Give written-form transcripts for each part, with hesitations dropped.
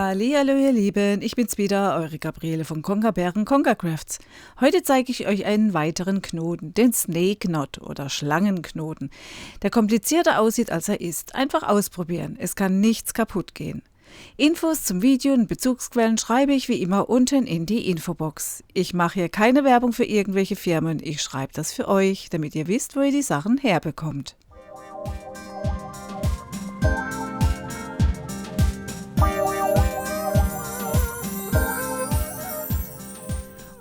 Hallihallo ihr Lieben, ich bin's wieder, eure Gabriele von Conkerbären Conkercrafts. Heute zeige ich euch einen weiteren Knoten, den Snake Knot oder Schlangenknoten, der komplizierter aussieht als er ist. Einfach ausprobieren, es kann nichts kaputt gehen. Infos zum Video und Bezugsquellen schreibe ich wie immer unten in die Infobox. Ich mache hier keine Werbung für irgendwelche Firmen, ich schreibe das für euch, damit ihr wisst, wo ihr die Sachen herbekommt.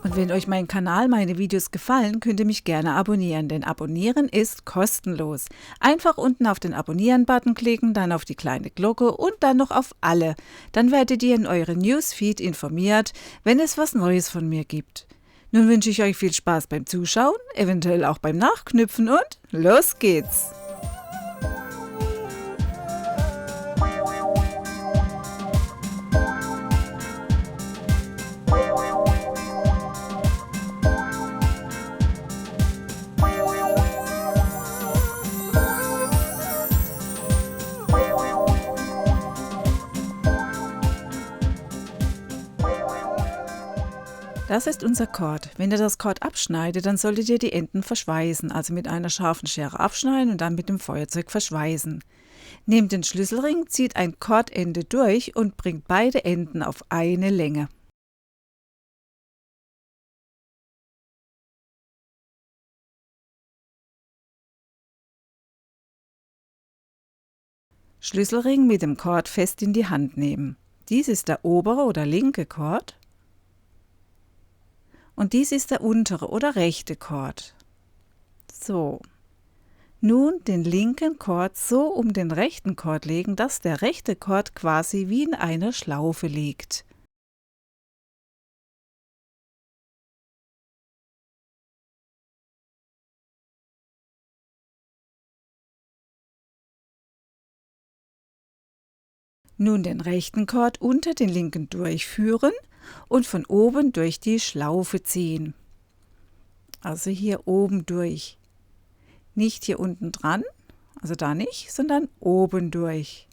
Und wenn euch mein Kanal, meine Videos gefallen, könnt ihr mich gerne abonnieren, denn Abonnieren ist kostenlos. Einfach unten auf den Abonnieren-Button klicken, dann auf die kleine Glocke und dann noch auf Alle. Dann werdet ihr in eurem Newsfeed informiert, wenn es was Neues von mir gibt. Nun wünsche ich euch viel Spaß beim Zuschauen, eventuell auch beim Nachknüpfen und los geht's! Das ist unser Kord. Wenn ihr das Kord abschneidet, dann solltet ihr die Enden verschweißen, also mit einer scharfen Schere abschneiden und dann mit dem Feuerzeug verschweißen. Nehmt den Schlüsselring, zieht ein Kordende durch und bringt beide Enden auf eine Länge. Schlüsselring mit dem Kord fest in die Hand nehmen. Dies ist der obere oder linke Kord. Und dies ist der untere oder rechte Kord. So. Nun den linken Kord so um den rechten Kord legen, dass der rechte Kord quasi wie in einer Schlaufe liegt. Nun den rechten Kord unter den linken durchführen und von oben durch die Schlaufe ziehen. Also hier oben durch. Nicht hier unten dran, also da nicht, sondern oben durch.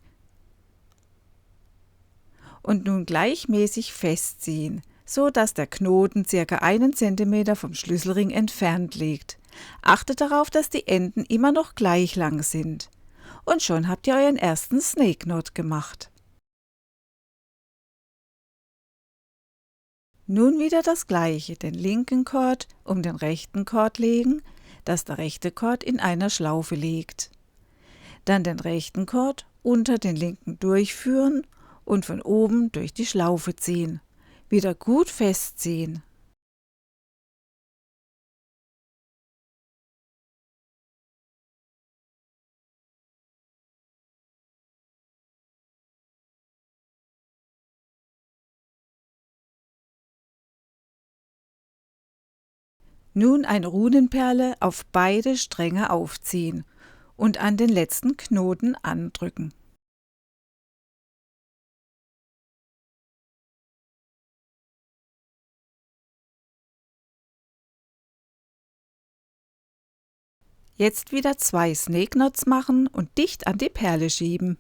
Und nun gleichmäßig festziehen, so dass der Knoten ca. 1 cm vom Schlüsselring entfernt liegt. Achtet darauf, dass die Enden immer noch gleich lang sind. Und schon habt ihr euren ersten Snake Knot gemacht. Nun wieder das gleiche, den linken Kord um den rechten Kord legen, dass der rechte Kord in einer Schlaufe liegt. Dann den rechten Kord unter den linken durchführen und von oben durch die Schlaufe ziehen. Wieder gut festziehen. Nun eine Runenperle auf beide Stränge aufziehen und an den letzten Knoten andrücken. Jetzt wieder 2 Snake Knots machen und dicht an die Perle schieben.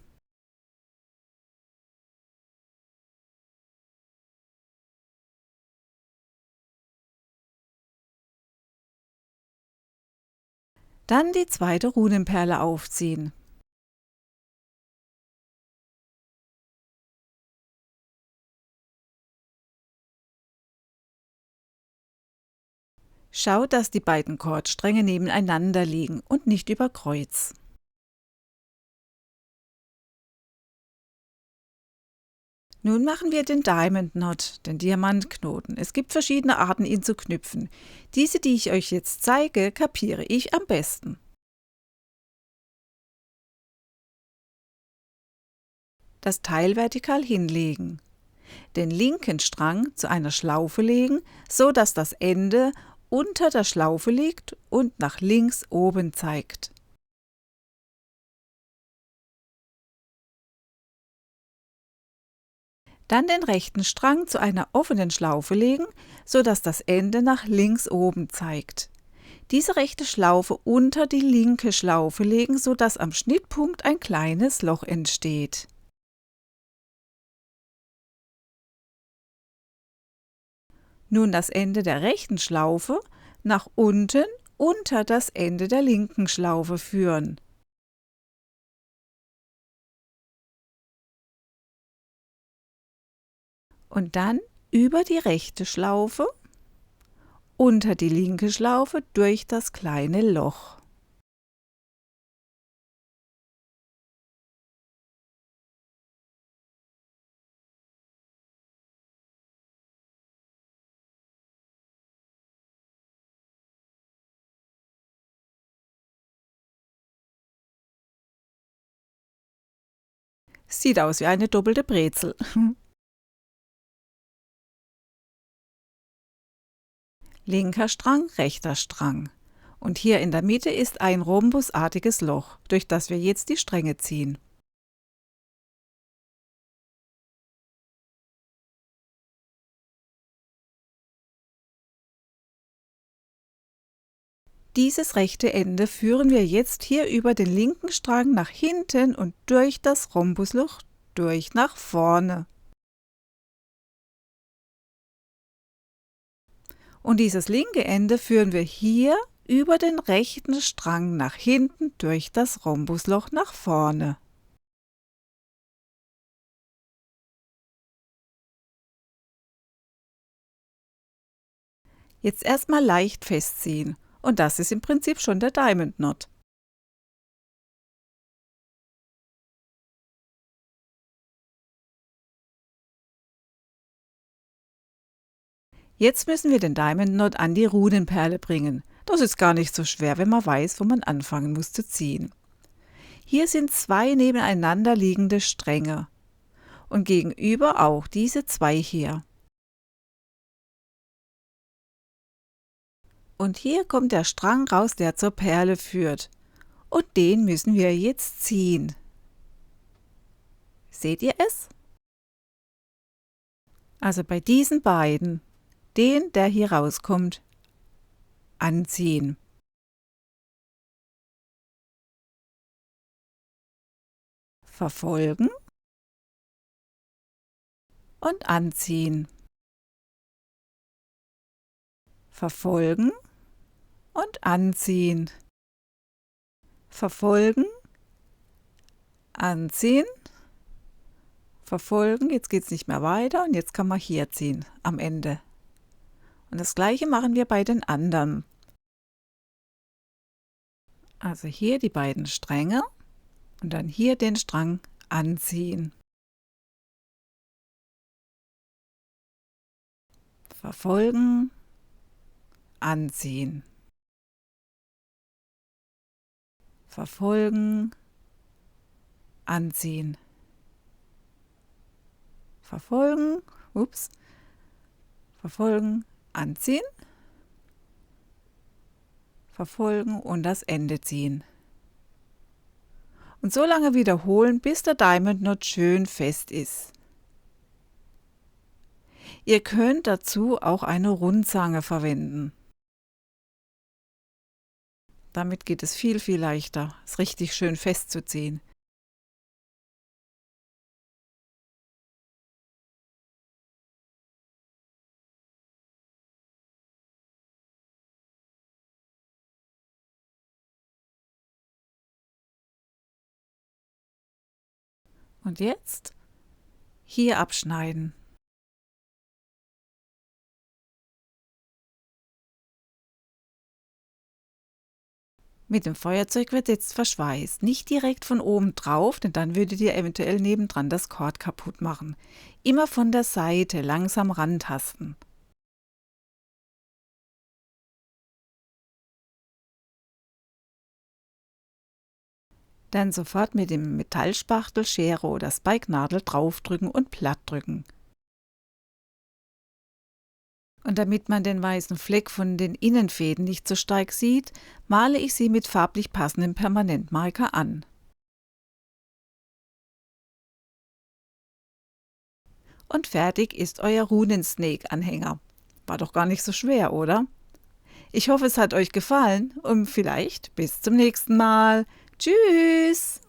Dann die zweite Runenperle aufziehen. Schaut, dass die beiden Kordstränge nebeneinander liegen und nicht über Kreuz. Nun machen wir den Diamond Knot, den Diamantknoten. Es gibt verschiedene Arten, ihn zu knüpfen. Diese, die ich euch jetzt zeige, kapiere ich am besten. Das Teil vertikal hinlegen. Den linken Strang zu einer Schlaufe legen, so dass das Ende unter der Schlaufe liegt und nach links oben zeigt. Dann den rechten Strang zu einer offenen Schlaufe legen, so dass das Ende nach links oben zeigt. Diese rechte Schlaufe unter die linke Schlaufe legen, so dass am Schnittpunkt ein kleines Loch entsteht. Nun das Ende der rechten Schlaufe nach unten unter das Ende der linken Schlaufe führen. Und dann über die rechte Schlaufe, unter die linke Schlaufe durch das kleine Loch. Sieht aus wie eine doppelte Brezel. Linker Strang, rechter Strang. Und hier in der Mitte ist ein rhombusartiges Loch, durch das wir jetzt die Stränge ziehen. Dieses rechte Ende führen wir jetzt hier über den linken Strang nach hinten und durch das Rhombusloch durch nach vorne. Und dieses linke Ende führen wir hier über den rechten Strang nach hinten durch das Rhombusloch nach vorne. Jetzt erstmal leicht festziehen. Und das ist im Prinzip schon der Diamond Knot. Jetzt müssen wir den Diamond Knot an die Runenperle bringen. Das ist gar nicht so schwer, wenn man weiß, wo man anfangen muss zu ziehen. Hier sind 2 nebeneinander liegende Stränge und gegenüber auch diese 2 hier. Und hier kommt der Strang raus, der zur Perle führt. Und den müssen wir jetzt ziehen. Seht ihr es? Also bei diesen beiden, den, der hier rauskommt, anziehen. Verfolgen und anziehen. Verfolgen und anziehen. Verfolgen, anziehen, verfolgen. Jetzt geht es nicht mehr weiter und jetzt kann man hier ziehen am Ende. Und das gleiche machen wir bei den anderen. Also hier die beiden Stränge und dann hier den Strang anziehen. Verfolgen, anziehen. Verfolgen, anziehen. Verfolgen, verfolgen, anziehen. Verfolgen und das Ende ziehen. Und so lange wiederholen, bis der Diamond Knot schön fest ist. Ihr könnt dazu auch eine Rundzange verwenden. Damit geht es viel, viel leichter, es richtig schön festzuziehen. Und jetzt hier abschneiden. Mit dem Feuerzeug wird jetzt verschweißt. Nicht direkt von oben drauf, denn dann würdet ihr eventuell nebendran das Kord kaputt machen. Immer von der Seite langsam rantasten. Dann sofort mit dem Metallspachtel, Schere oder Spikenadel draufdrücken und platt drücken. Und damit man den weißen Fleck von den Innenfäden nicht so stark sieht, male ich sie mit farblich passendem Permanentmarker an. Und fertig ist euer Runen-Snake-Anhänger. War doch gar nicht so schwer, oder? Ich hoffe, es hat euch gefallen und vielleicht bis zum nächsten Mal. Tschüss!